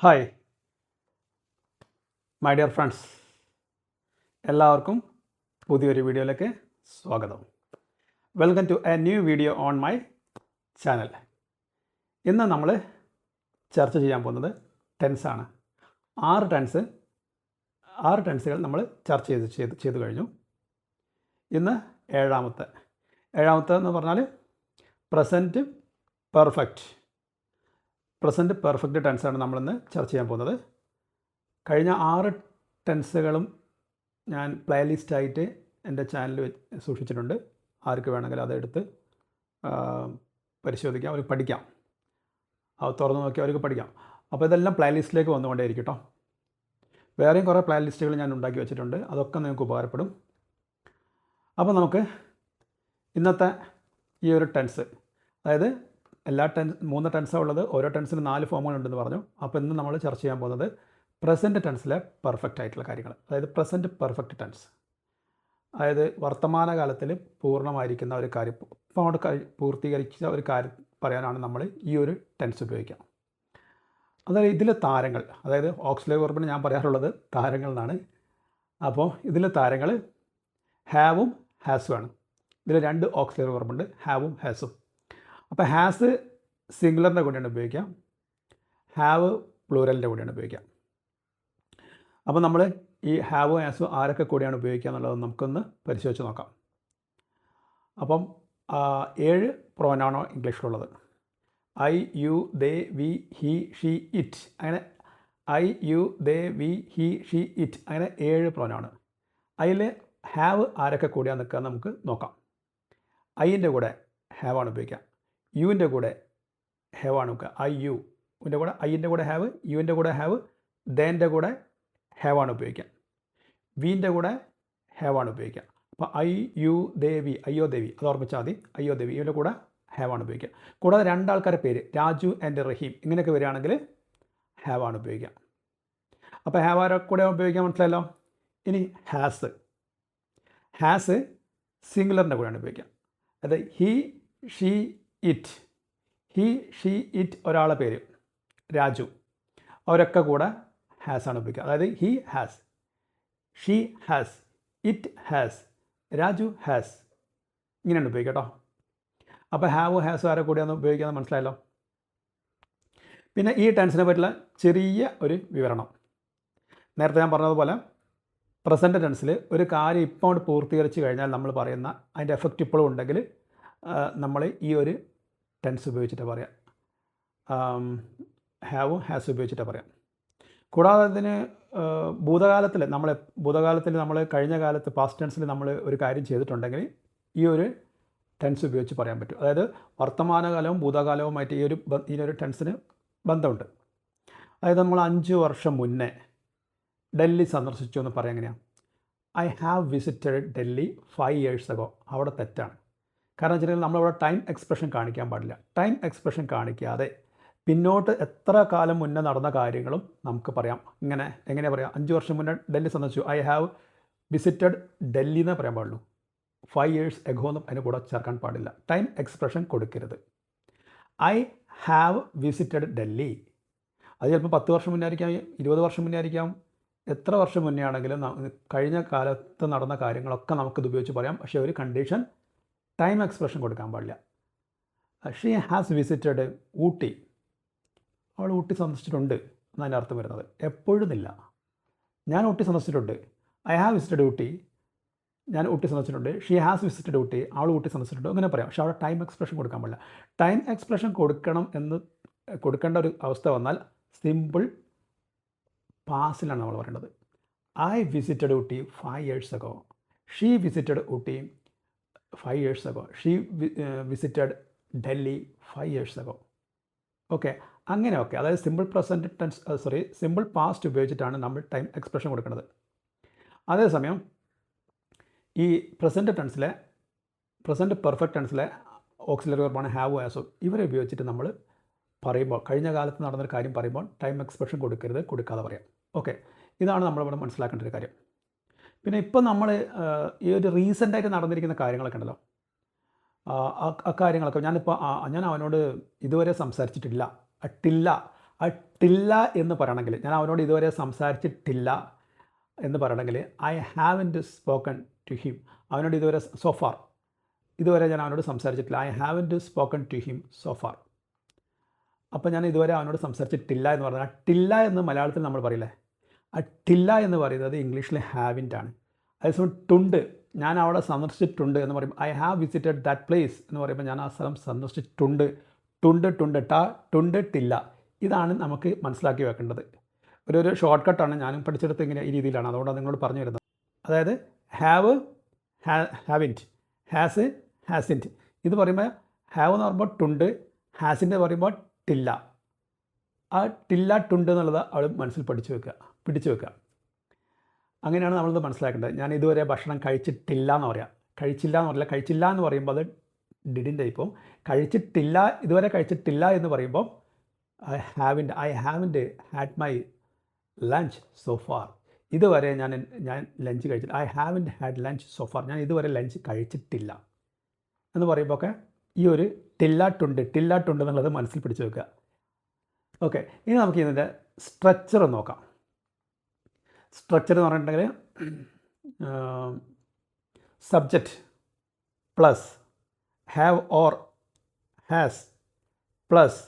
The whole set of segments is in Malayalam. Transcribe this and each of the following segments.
ഹായ് മൈ ഡിയർ ഫ്രണ്ട്സ്, എല്ലാവർക്കും പുതിയൊരു വീഡിയോയിലേക്ക് സ്വാഗതം. Welcome to a new video on my channel. ഇന്ന് നമ്മൾ ചർച്ച ചെയ്യാൻ പോകുന്നത് ടെൻസാണ്. 6 ടെൻസുകൾ നമ്മൾ ചർച്ച ചെയ്തു കഴിഞ്ഞു. ഇന്ന് ഏഴാമത്തെ എന്ന് പറഞ്ഞാൽ പ്രസൻറ്റ് പെർഫെക്റ്റ് ടെൻസാണ് നമ്മളിന്ന് ചർച്ച ചെയ്യാൻ പോകുന്നത്. കഴിഞ്ഞ 6 ടെൻസുകളും ഞാൻ പ്ലേലിസ്റ്റായിട്ട് എൻ്റെ ചാനലിൽ സൂക്ഷിച്ചിട്ടുണ്ട്. ആർക്ക് വേണമെങ്കിലും അതെടുത്ത് പരിശോധിക്കാം, അവർക്ക് പഠിക്കാം. അത് തുറന്ന് നോക്കി അവർക്ക് പഠിക്കാം. അപ്പോൾ ഇതെല്ലാം പ്ലേലിസ്റ്റിലേക്ക് വന്നുകൊണ്ടേയിരിക്കും കേട്ടോ. വേറെയും കുറേ പ്ലേലിസ്റ്റുകൾ ഞാൻ ഉണ്ടാക്കി വെച്ചിട്ടുണ്ട്, അതൊക്കെ നിങ്ങൾക്ക് ഉപകാരപ്പെടും. അപ്പോൾ നമുക്ക് ഇന്നത്തെ ഈ ഒരു ടെൻസ്, അതായത് 3 ടെൻസാണ് ഉള്ളത്. ഓരോ ടെൻസിന് 4 ഫോമുകളുണ്ടെന്ന് പറഞ്ഞു. അപ്പോൾ ഇന്ന് നമ്മൾ ചർച്ച ചെയ്യാൻ പോകുന്നത് പ്രസൻറ്റ് ടെൻസിലെ പെർഫെക്റ്റ് ആയിട്ടുള്ള കാര്യങ്ങൾ, അതായത് പ്രസൻറ്റ് പെർഫെക്റ്റ് ടെൻസ്, അതായത് വർത്തമാനകാലത്തിൽ പൂർണ്ണമായിരിക്കുന്ന ഒരു കാര്യം, ഇപ്പോൾ അങ്ങോട്ട് പൂർത്തീകരിച്ച ഒരു കാര്യം പറയാനാണ് നമ്മൾ ഈ ഒരു ടെൻസ് ഉപയോഗിക്കുക. അതായത് ഇതിലെ താരങ്ങൾ, അതായത് ഓക്സിലറി വെർബിന് ഞാൻ പറയാറുള്ളത് താരങ്ങൾ എന്നാണ്. അപ്പോൾ ഇതിലെ താരങ്ങൾ ഹാവും ഹാസും ആണ്. ഇതിൽ 2 ഓക്സിലറി വെർബുണ്ട്, ഹാവും ഹാസും. അപ്പോൾ ഹാസ് സിംഗുലറിൻ്റെ കൂടെയാണ് ഉപയോഗിക്കാം, ഹാവ് പ്ലൂറലിൻ്റെ കൂടെയാണ് ഉപയോഗിക്കാം. അപ്പോൾ നമ്മൾ ഈ ഹാവ് ഹാസ് ആരൊക്കെ കൂടെയാണ് ഉപയോഗിക്കുക എന്നുള്ളത് നമുക്കൊന്ന് പരിശോധിച്ച് നോക്കാം. അപ്പം 7 പ്രോനൗണോ ഇംഗ്ലീഷിലുള്ളത്. I, you, they, we, he, she, it, അങ്ങനെ I, you, they, we, he, she, it, അങ്ങനെ 7 പ്രോനൗണ്. അതിൽ ഹാവ് ആരൊക്കെ കൂടെയാണ് നിൽക്കുക നമുക്ക് നോക്കാം. ഐൻ്റെ കൂടെ ഹാവാണ് ഉപയോഗിക്കുക, യുവിൻ്റെ കൂടെ ഹാവാണ് ഉപയോഗിക്കുക. ഐ, യുവിൻ്റെ കൂടെ ഐൻ്റെ കൂടെ ഹാവ്, യുവിൻ്റെ കൂടെ ഹാവ്, ദേൻ്റെ കൂടെ ഹാവാണ് ഉപയോഗിക്കുക, വീൻ്റെ കൂടെ ഹാവാണ് ഉപയോഗിക്കുക. അപ്പോൾ ഐ, യു, ദേ, വി, അയ്യോ ദേവി, അത് ഓർമ്മിച്ചാൽ മതി. അയ്യോ ദേവി, ഇവൻ്റെ കൂടെ ഹാവാണ് ഉപയോഗിക്കുക. കൂടാതെ 2 ആൾക്കാരുടെ പേര് രാജു ആൻഡ് റഹീം, ഇങ്ങനെയൊക്കെ വരികയാണെങ്കിൽ ഹാവാണ് ഉപയോഗിക്കുക. അപ്പോൾ ഹാവ് ആരെ കൂടെ ഉപയോഗിക്കാൻ മനസ്സിലായല്ലോ. ഇനി ഹാസ് സിംഗുലറിൻ്റെ കൂടെയാണ് ഉപയോഗിക്കുക. അതായത് he, she, it. He, she, it ഒരാളെ പേര് രാജു, അവരൊക്കെ കൂടെ ഹാസാണ് ഉപയോഗിക്കുക. അതായത് he has, she has, it has, Raju has, ഇങ്ങനെയാണ് ഉപയോഗിക്കുക കേട്ടോ. അപ്പോൾ ഹാവ് ഹാസ് ആരെ കൂടെയാണ് ഉപയോഗിക്കുന്നത് മനസ്സിലായല്ലോ. പിന്നെ ഈ ടെൻസിനെ പറ്റിയുള്ള ചെറിയ ഒരു വിവരണം. നേരത്തെ ഞാൻ പറഞ്ഞതുപോലെ പ്രസൻറ്റ് ടെൻസിൽ ഒരു കാര്യം ഇപ്പോൾ കൊണ്ട് പൂർത്തീകരിച്ച് കഴിഞ്ഞാൽ നമ്മൾ പറയുന്ന അതിൻ്റെ എഫക്റ്റ് ഇപ്പോഴും ഉണ്ടെങ്കിൽ നമ്മൾ ഈ ഒരു ടെൻസ് ഉപയോഗിച്ചിട്ട് പറയാം, ഹാവും ഹാസ് ഉപയോഗിച്ചിട്ട് പറയാം. കൂടാതെ ഇതിന് ഭൂതകാലത്തിൽ നമ്മൾ കഴിഞ്ഞ കാലത്ത് പാസ്റ്റ് ടെൻസിൽ നമ്മൾ ഒരു കാര്യം ചെയ്തിട്ടുണ്ടെങ്കിൽ ഈ ഒരു ടെൻസ് ഉപയോഗിച്ച് പറയാൻ പറ്റും. അതായത് വർത്തമാനകാലവും ഭൂതകാലവുമായിട്ട് ഈ ഒരു ടെൻസിന് ബന്ധമുണ്ട്. അതായത് നമ്മൾ 5 വർഷം മുന്നേ ഡൽഹി സന്ദർശിച്ചു എന്ന് പറയാം. എങ്ങനെയാണ്? I have visited Delhi 5 years ago. അവിടെ തെറ്റാണ്. കാരണം വെച്ചിട്ടുണ്ടെങ്കിൽ നമ്മളിവിടെ ടൈം എക്സ്പ്രഷൻ കാണിക്കാൻ പാടില്ല. ടൈം എക്സ്പ്രഷൻ കാണിക്കാതെ പിന്നോട്ട് എത്ര കാലം മുന്നേ നടന്ന കാര്യങ്ങളും നമുക്ക് പറയാം. എങ്ങനെ പറയാം? 5 വർഷം മുന്നേ ഡൽഹി സന്ദർശിച്ചു, ഐ ഹാവ് വിസിറ്റഡ് ഡൽഹി എന്നേ പറയാൻ പാടുള്ളൂ. 5 years ago എന്നും അതിന് കൂടെ ചേർക്കാൻ പാടില്ല. ടൈം എക്സ്പ്രഷൻ കൊടുക്കരുത്. ഐ ഹാവ് വിസിറ്റഡ് ഡൽഹി, അത് ചിലപ്പോൾ 10 വർഷം മുന്നേ ആയിരിക്കാം, 20 വർഷം മുന്നേ ആയിരിക്കാം, എത്ര വർഷം മുന്നേ ആണെങ്കിലും കഴിഞ്ഞ കാലത്ത് നടന്ന കാര്യങ്ങളൊക്കെ നമുക്കിത് ഉപയോഗിച്ച് പറയാം. പക്ഷേ ഒരു കണ്ടീഷൻ, ടൈം എക്സ്പ്രഷൻ കൊടുക്കാൻ പാടില്ല. ഷീ ഹാസ് വിസിറ്റഡ് ഊട്ടി, അവൾ ഊട്ടി സന്ദർശിച്ചിട്ടുണ്ട് എന്നതിൻ്റെ അർത്ഥം വരുന്നത്. എപ്പോഴും ഇല്ല. ഞാൻ ഊട്ടി സന്ദർശിച്ചിട്ടുണ്ട്, ഐ ഹാവ് വിസിറ്റഡ് ഊട്ടി, ഞാൻ ഊട്ടി സന്ദർശിച്ചിട്ടുണ്ട്. ഷീ ഹാസ് വിസിറ്റഡ് ഊട്ടി, അവൾ ഊട്ടി സന്ദർശിച്ചിട്ടുണ്ട്, അങ്ങനെ പറയാം. പക്ഷേ അവിടെ ടൈം എക്സ്പ്രഷൻ കൊടുക്കാൻ പാടില്ല. ടൈം എക്സ്പ്രഷൻ കൊടുക്കേണ്ട ഒരു അവസ്ഥ വന്നാൽ സിമ്പിൾ പാസിലാണ് നമ്മൾ പറയേണ്ടത്. I visited Ooty 5 years ago. She visited Ooty 5 years ago. She visited Delhi 5 years ago. Okay, അങ്ങനെയൊക്കെ. അതായത് സിമ്പിൾ പാസ്റ്റ് ഉപയോഗിച്ചിട്ടാണ് നമ്മൾ ടൈം എക്സ്പ്രഷൻ കൊടുക്കുന്നത്. അതേസമയം ഈ പ്രസൻറ്റ് പെർഫെക്റ്റ് ടെൻസിലെ ഓക്സിലറി വെർബാണ് ഹാവ് ഹാസോ, ഇവരെ ഉപയോഗിച്ചിട്ട് നമ്മൾ പറയുമ്പോൾ, കഴിഞ്ഞ കാലത്ത് നടന്നൊരു കാര്യം പറയുമ്പോൾ ടൈം എക്സ്പ്രഷൻ കൊടുക്കാതെ പറയാം. ഓക്കെ, ഇതാണ് നമ്മളിവിടെ മനസ്സിലാക്കേണ്ട ഒരു കാര്യം. പിന്നെ ഇപ്പം നമ്മൾ ഈ ഒരു റീസെൻ്റായിട്ട് നടന്നിരിക്കുന്ന കാര്യങ്ങളൊക്കെ ഉണ്ടല്ലോ, അക്കാര്യങ്ങളൊക്കെ ഞാൻ അവനോട് ഇതുവരെ സംസാരിച്ചിട്ടില്ല. ആ ടില്ല എന്ന് പറയണമെങ്കിൽ, ഞാൻ അവനോട് ഇതുവരെ സംസാരിച്ചിട്ടില്ല എന്ന് പറയണമെങ്കിൽ I haven't spoken to him. അവനോട് ഇതുവരെ സോഫാർ, ഇതുവരെ ഞാൻ അവനോട് സംസാരിച്ചിട്ടില്ല. I haven't spoken to him so far. അപ്പോൾ ഞാൻ ഇതുവരെ അവനോട് സംസാരിച്ചിട്ടില്ല എന്ന് പറഞ്ഞാൽ ടില്ല എന്ന് മലയാളത്തിൽ നമ്മൾ പറയില്ലേ, ആ ടില്ല എന്ന് പറയുന്നത് ഇംഗ്ലീഷിൽ ഹാവിൻ്റ് ആണ്. അതേസമയം ടുണ്ട്, ഞാൻ അവിടെ സന്ദർശിച്ചിട്ടുണ്ട് എന്ന് പറയുമ്പോൾ I have visited that place എന്ന് പറയുമ്പോൾ ഞാൻ ആ സ്ഥലം സന്ദർശിച്ചിട്ടുണ്ട്. ടുണ്ട് ടുണ്ട് ടില്ല, ഇതാണ് നമുക്ക് മനസ്സിലാക്കി വെക്കേണ്ടത്. ഒരു ഷോർട്ട് കട്ടാണ്, ഞാനും പഠിച്ചെടുത്ത് ഇങ്ങനെ ഈ രീതിയിലാണ്, അതുകൊണ്ടാണ് നിങ്ങളോട് പറഞ്ഞു വരുന്നത്. അതായത് ഹാവ് ഹാവിൻറ്റ്, ഹാസ് ഹാസിൻറ്റ്. ഇത് പറയുമ്പോൾ ഹാവ് എന്ന് പറയുമ്പോൾ ടുണ്ട്, ഹാസിൻ്റെ പറയുമ്പോൾ ടില്ല. ആ ടില്ല ടുണ്ട് എന്നുള്ളത് അവൾ മനസ്സിൽ പിടിച്ചു വെക്കുക. അങ്ങനെയാണ് നമ്മളിത് മനസ്സിലാക്കേണ്ടത്. ഞാൻ ഇതുവരെ ഭക്ഷണം കഴിച്ചിട്ടില്ല എന്ന് പറയാം, കഴിച്ചില്ല എന്ന് പറയില്ല. കഴിച്ചില്ല എന്ന് പറയുമ്പോൾ അത് ഡിഡിൻ്റെ ഇപ്പം കഴിച്ചിട്ടില്ല, ഇതുവരെ കഴിച്ചിട്ടില്ല എന്ന് പറയുമ്പോൾ I haven't had my lunch so far. ഇതുവരെ ഞാൻ ലഞ്ച് കഴിച്ചില്ല. I haven't had lunch so far. ഞാൻ ഇതുവരെ ലഞ്ച് കഴിച്ചിട്ടില്ല എന്ന് പറയുമ്പോൾ ഒക്കെ ഈ ഒരു ടില്ല ടുണ്ട് എന്നുള്ളത് മനസ്സിൽ പിടിച്ചു വെക്കുക. ഓക്കെ, ഇനി നമുക്ക് ഇതിൻ്റെ സ്ട്രക്ചർ നോക്കാം. സ്ട്രക്ചർ എന്ന് പറഞ്ഞിട്ടുണ്ടെങ്കിൽ subject plus have or has plus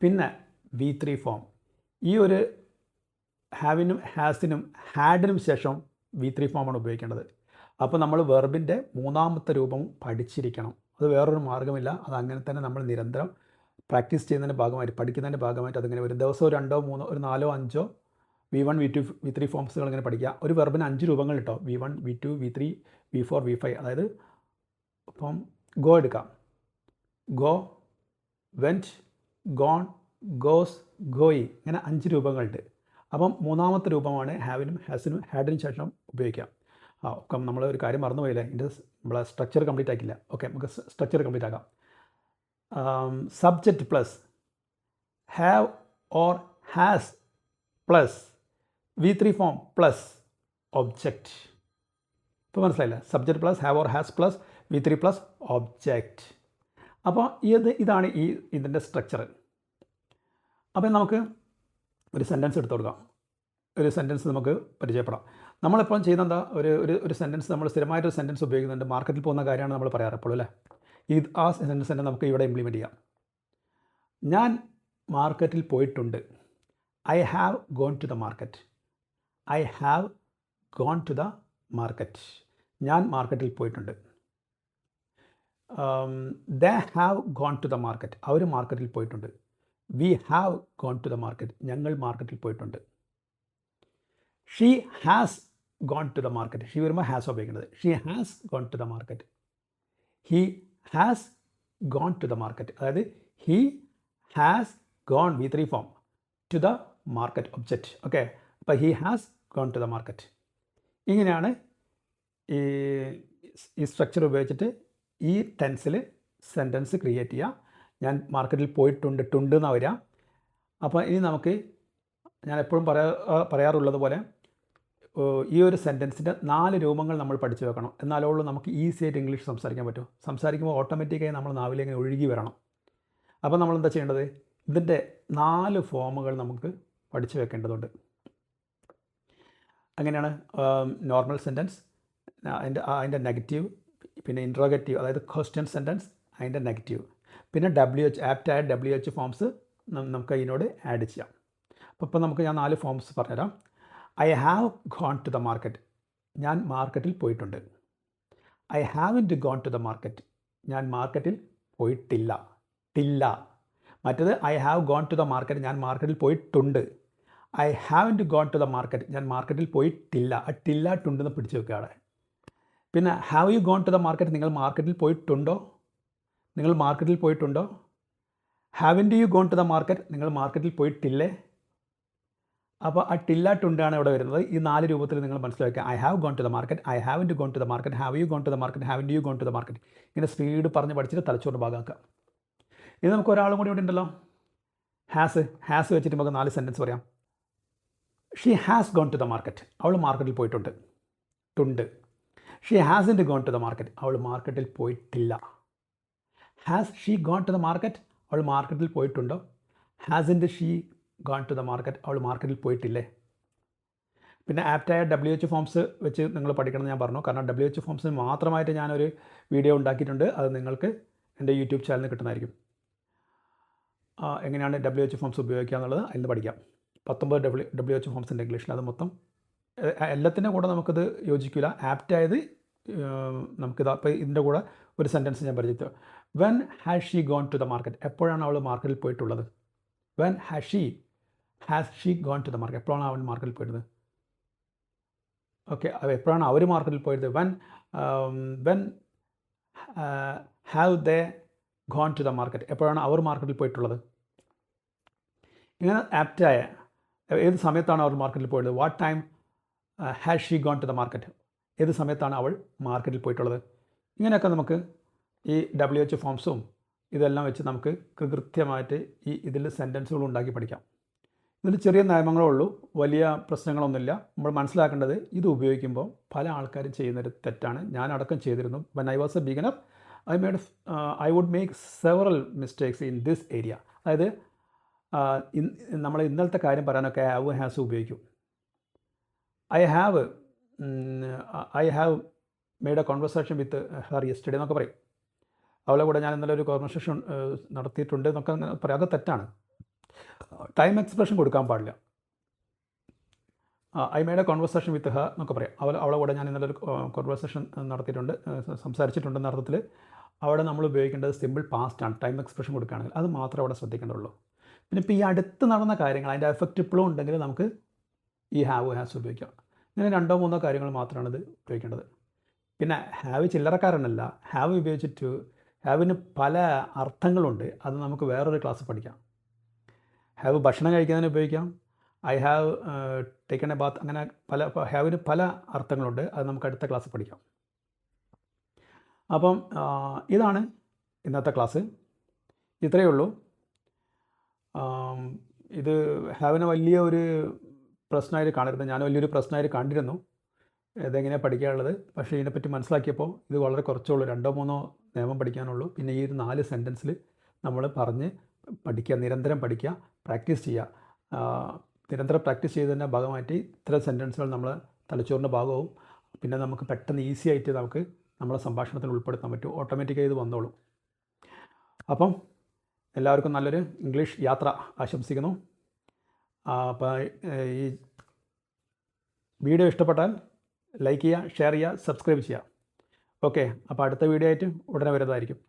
പിന്നെ V3 ഫോം. ഈ ഒരു ഹാവിനും ഹാസിനും ഹാഡിനും ശേഷം V3 ഫോമാണ് ഉപയോഗിക്കേണ്ടത്. അപ്പോൾ നമ്മൾ വെർബിൻ്റെ മൂന്നാമത്തെ രൂപം പഠിച്ചിരിക്കണം. അത് വേറൊരു മാർഗ്ഗമില്ല. അത് അങ്ങനെ തന്നെ നമ്മൾ നിരന്തരം പ്രാക്ടീസ് ചെയ്യുന്നതിൻ്റെ ഭാഗമായിട്ട്, പഠിക്കുന്നതിൻ്റെ ഭാഗമായിട്ട് അതിങ്ങനെ വരും. ദിവസം 2 3 4 5 V1 V2 V3 ഫോംസുകൾ ഇങ്ങനെ പഠിക്കുക. ഒരു വെർബിന് 5 രൂപങ്ങൾ കേട്ടോ, V1 V2 V3 V4 V5. അതായത് ഇപ്പം ഗോ എടുക്കാം, ഗോ, വെൻറ്റ്, ഗോൺ, ഗോസ്, ഗോയി, ഇങ്ങനെ 5 രൂപങ്ങളുണ്ട്. അപ്പം മൂന്നാമത്തെ രൂപമാണ് ഹാവിനും ഹാസിനും ഹാഡിനും ശേഷം ഉപയോഗിക്കാം. ഒക്കെ നമ്മൾ ഒരു കാര്യം മറന്നുപോയില്ലേ, ഇതിൻ്റെ നമ്മളെ സ്ട്രക്ചർ കംപ്ലീറ്റ് ആക്കില്ല. ഓക്കെ, നമുക്ക് സ്ട്രക്ചർ കംപ്ലീറ്റ് ആക്കാം. Subject plus have or has plus V3 form plus object. ഇപ്പോൾ മനസ്സിലായില്ല, subject plus have or has plus V3 plus object. അപ്പോൾ ഇതാണ് ഇതിൻ്റെ സ്ട്രക്ചർ. അപ്പോൾ നമുക്ക് ഒരു സെൻറ്റൻസ് എടുത്തു കൊടുക്കാം. ഒരു സെൻറ്റൻസ് നമുക്ക് പരിചയപ്പെടാം. നമ്മളെപ്പോഴും ചെയ്യുന്ന എന്താ, ഒരു സെൻറ്റൻസ് നമ്മൾ സ്ഥിരമായിട്ടൊരു സെൻറ്റൻസ് ഉപയോഗിക്കുന്നുണ്ട്. മാർക്കറ്റിൽ പോകുന്ന കാര്യമാണ് നമ്മൾ പറയാറ് എപ്പോഴും അല്ലേ. ആ സെൻറ്റൻസ് തന്നെ നമുക്ക് ഇവിടെ ഇംപ്ലിമെൻറ്റ് ചെയ്യാം. ഞാൻ മാർക്കറ്റിൽ പോയിട്ടുണ്ട്. I have gone to the market. I have gone to the market. ഞാൻ മാർക്കറ്റിൽ പോയിട്ടുണ്ട്. They have gone to the market. അവർ മാർക്കറ്റിൽ പോയിട്ടുണ്ട്. We have gone to the market. ഞങ്ങൾ മാർക്കറ്റിൽ പോയിട്ടുണ്ട്. She has gone to the market. She വരുമ്പോൾ ഹാസ് ഉപയോഗിക്കുന്നത്. She has gone to the market. He has gone to the market. അതായത് he has gone V3 form to the market object. Okay, അപ്പോൾ he has gone to the market. ഇങ്ങനെയാണ് ഈ സ്ട്രക്ചർ ഉപയോഗിച്ചിട്ട് ഈ ടെൻസിൽ സെൻറ്റൻസ് ക്രിയേറ്റ് ചെയ്യുക. ഞാൻ മാർക്കറ്റിൽ പോയിട്ടുണ്ട്, ടുണ്ട് എന്നാണ് വരിക. അപ്പോൾ ഇനി നമുക്ക്, ഞാൻ എപ്പോഴും പറയാറുള്ളത് പോലെ, ഈ ഒരു സെൻറ്റൻസിൻ്റെ 4 രൂപങ്ങൾ നമ്മൾ പഠിച്ചു വെക്കണം. എന്നാലുള്ളൂ നമുക്ക് ഈസി ആയിട്ട് ഇംഗ്ലീഷ് സംസാരിക്കാൻ പറ്റും. സംസാരിക്കുമ്പോൾ ഓട്ടോമാറ്റിക്കായി നമ്മൾ നാവിലേക്ക് ഒഴുകി വരണം. അപ്പോൾ നമ്മൾ എന്താ ചെയ്യേണ്ടത്, ഇതിൻ്റെ 4 ഫോമുകൾ നമുക്ക് പഠിച്ചു വെക്കേണ്ടതുണ്ട്. അങ്ങനെയാണ് നോർമൽ സെൻറ്റൻസ്, അതിൻ്റെ നെഗറ്റീവ്, പിന്നെ ഇൻട്രോഗേറ്റീവ് അതായത് ക്വസ്റ്റ്യൻ സെൻറ്റൻസ്, അതിൻ്റെ നെഗറ്റീവ്, പിന്നെ WH ആപ്റ്റായ WH ഫോംസ് നമുക്ക് അതിനോട് ആഡ് ചെയ്യാം. അപ്പോൾ നമുക്ക് ഞാൻ 4 ഫോംസ് പറഞ്ഞുതരാം. I have gone to the market. ഞാൻ മാർക്കറ്റിൽ പോയിട്ടുണ്ട്. I haven't gone to the market. ഞാൻ മാർക്കറ്റിൽ പോയിട്ടില്ല. മറ്റേത് I have gone to the market. ഞാൻ മാർക്കറ്റിൽ പോയിട്ടുണ്ട്. I haven't gone to the market. ഞാൻ മാർക്കറ്റിൽ പോയിട്ടില്ല. ആ ടുണ്ടെന്ന് പിടിച്ച് വെക്കുക അവിടെ. പിന്നെ have you gone to the market. നിങ്ങൾ മാർക്കറ്റിൽ പോയിട്ടുണ്ടോ? Haven't you gone to the market. നിങ്ങൾ മാർക്കറ്റിൽ പോയിട്ടില്ലേ? അപ്പോൾ ആ ടുണ്ടാണ് ഇവിടെ വരുന്നത്. ഈ 4 രൂപത്തിൽ നിങ്ങൾ മനസ്സിലാക്കുക. I have gone to the market, I haven't gone to the market, have you gone to the market, haven't you gone to the market. ഇങ്ങനെ സ്പീഡ് പറഞ്ഞ് പഠിച്ചിട്ട് തലച്ചോറ് ഭാഗമാക്കുക. ഇനി നമുക്ക് ഒരാളും കൂടി ഇവിടെ ഉണ്ടല്ലോ, ഹാസ് വെച്ചിട്ട് നമുക്ക് 4 സെൻറ്റൻസ് പറയാം. She has gone to the market. അവൾ മാർക്കറ്റിൽ പോയിട്ടുണ്ട്, ടുണ്ട്. She hasn't gone to the market. അവൾ മാർക്കറ്റിൽ പോയിട്ടില്ല. Has she gone to the market. അവൾ മാർക്കറ്റിൽ പോയിട്ടുണ്ടോ? Hasn't she gone to the market, അവൾ മാർക്കറ്റിൽ പോയിട്ടില്ലേ. പിന്നെ ആപ്റ്റായ WH ഫോംസ് വെച്ച് നിങ്ങൾ പഠിക്കണം എന്ന് ഞാൻ പറഞ്ഞു. കാരണം WH ഫോംസിന് മാത്രമായിട്ട് ഞാനൊരു വീഡിയോ ഉണ്ടാക്കിയിട്ടുണ്ട്. അത് നിങ്ങൾക്ക് എൻ്റെ യൂട്യൂബ് ചാനലിൽ കിട്ടുന്നതായിരിക്കും. എങ്ങനെയാണ് WH ഫോംസ് ഉപയോഗിക്കുക എന്നുള്ളത് അതിൽ നിന്ന് പഠിക്കാം. 19 WH ഫോംസ് ഉണ്ട് ഇംഗ്ലീഷിൽ. അത് മൊത്തം എല്ലാത്തിൻ്റെ കൂടെ നമുക്കിത് യോജിക്കില്ല. ആപ്റ്റായത് നമുക്കിത് അപ്പോൾ ഇതിൻ്റെ കൂടെ ഒരു സെൻറ്റൻസ് ഞാൻ പരിചയത്തു. When has she gone to the market, എപ്പോഴാണ് അവൾ മാർക്കറ്റിൽ പോയിട്ടുള്ളത്. When has she gone to the market, എപ്പോഴാണ് അവൻ മാർക്കറ്റിൽ പോയത്. ഓക്കെ, എപ്പോഴാണ് അവർ മാർക്കറ്റിൽ പോയത്. When have they gone to the market, എപ്പോഴാണ് അവർ മാർക്കറ്റിൽ പോയിട്ടുള്ളത്. ഇങ്ങനെ ആപ്റ്റായ ഏത് സമയത്താണ് അവർ മാർക്കറ്റിൽ പോയത്. What time has she gone to the market, ഏത് സമയത്താണ് അവൾ മാർക്കറ്റിൽ പോയിട്ടുള്ളത്. ഇങ്ങനെയൊക്കെ നമുക്ക് ഈ WH ഫോംസും ഇതെല്ലാം വെച്ച് നമുക്ക് കൃത്യമായിട്ട് ഇതിൽ സെൻറ്റൻസുകൾ ഉണ്ടാക്കി പഠിക്കാം. ഇതിൽ ചെറിയ നിയമങ്ങളേ ഉള്ളൂ, വലിയ പ്രശ്നങ്ങളൊന്നുമില്ല. നമ്മൾ മനസ്സിലാക്കേണ്ടത് ഇത് ഉപയോഗിക്കുമ്പോൾ പല ആൾക്കാരും ചെയ്യുന്നൊരു തെറ്റാണ്. ഞാൻ അടക്കം ചെയ്തിരുന്നു. When I was a beginner I would make several mistakes in this area. അതായത് നമ്മൾ ഇന്നലത്തെ കാര്യം പറയാനൊക്കെ ഹാവ് ഹാസ് ഉപയോഗിക്കും. I have made a conversation with her yesterday എന്നൊക്കെ പറയും. അവളെ കൂടെ ഞാൻ ഇന്നലെ ഒരു കോൺവെർസേഷൻ നടത്തിയിട്ടുണ്ട് എന്നൊക്കെ പറയാം. അത് തെറ്റാണ്. ടൈം എക്സ്പ്രഷൻ കൊടുക്കാൻ പാടില്ല. I made a conversation with Har എന്നൊക്കെ പറയാം. അവളെ കൂടെ ഞാൻ ഇന്നലെ ഒരു കോൺവെർസേഷൻ നടത്തിയിട്ടുണ്ട്, സംസാരിച്ചിട്ടുണ്ടെന്ന അർത്ഥത്തിൽ അവിടെ നമ്മൾ ഉപയോഗിക്കേണ്ടത് സിമ്പിൾ പാസ്റ്റ് ആണ്. ടൈം എക്സ്പ്രഷൻ കൊടുക്കുകയാണെങ്കിൽ അത് മാത്രമേ അവിടെ ശ്രദ്ധിക്കേണ്ടുള്ളൂ. പിന്നെ ഇപ്പോൾ ഈ അടുത്ത് നടന്ന കാര്യങ്ങൾ അതിൻ്റെ എഫക്റ്റ് ഇപ്പോഴും ഉണ്ടെങ്കിൽ നമുക്ക് ഈ ഹാവ് ഹാസ് ഉപയോഗിക്കാം. ഇങ്ങനെ 2-3 കാര്യങ്ങൾ മാത്രമാണ് ഇത് ഉപയോഗിക്കേണ്ടത്. പിന്നെ ഹാവ് ചില്ലറക്കാരനല്ല. ഹാവ് ഉപയോഗിച്ചിട്ട് ഹാവിന് പല അർത്ഥങ്ങളുണ്ട്. അത് നമുക്ക് വേറൊരു ക്ലാസ് പഠിക്കാം. ഹാവ് ഭക്ഷണം കഴിക്കുന്നതിന് ഉപയോഗിക്കാം. I have taken a bath, അങ്ങനെ ഹാവിന് പല അർത്ഥങ്ങളുണ്ട്. അത് നമുക്ക് അടുത്ത ക്ലാസ് പഠിക്കാം. അപ്പം ഇതാണ് ഇന്നത്തെ ക്ലാസ്. ഇത്രയേ ഉള്ളൂ. ഇത് ഹാവിനെ വലിയ ഒരു പ്രശ്നമായിട്ട് കാണരുത്. ഞാൻ വലിയൊരു പ്രശ്നമായിട്ട് കണ്ടിരുന്നു ഇതെങ്ങനെയാണ് പഠിക്കാനുള്ളത്. പക്ഷേ ഇതിനെപ്പറ്റി മനസ്സിലാക്കിയപ്പോൾ ഇത് വളരെ കുറച്ചുള്ളൂ. 2-3 നിയമം പഠിക്കാനുള്ളൂ. പിന്നെ ഈ ഒരു 4 സെൻറ്റൻസിൽ നമ്മൾ പറഞ്ഞ് പഠിക്കുക, നിരന്തരം പഠിക്കുക, പ്രാക്ടീസ് ചെയ്യുക. നിരന്തരം പ്രാക്ടീസ് ചെയ്തതിൻ്റെ ഭാഗമായിട്ട് ഇത്തരം സെൻറ്റൻസുകൾ നമ്മൾ തലച്ചോറിൻ്റെ ഭാഗവും പിന്നെ നമുക്ക് പെട്ടെന്ന് ഈസി ആയിട്ട് നമുക്ക് നമ്മളെ സംഭാഷണത്തിൽ ഉൾപ്പെടുത്താൻ പറ്റും. ഓട്ടോമാറ്റിക്കായി ഇത് വന്നോളൂ. അപ്പം എല്ലാവർക്കും നല്ലൊരു ഇംഗ്ലീഷ് യാത്ര ആശംസിക്കുന്നു. അപ്പോൾ ഈ വീഡിയോ ഇഷ്ടപ്പെട്ടാൽ ലൈക്ക് ചെയ്യുക, ഷെയർ ചെയ്യുക, സബ്സ്ക്രൈബ് ചെയ്യുക. ഓക്കെ, അപ്പോൾ അടുത്ത വീഡിയോ ആയിട്ട് ഉടനെ വരുന്നതായിരിക്കും.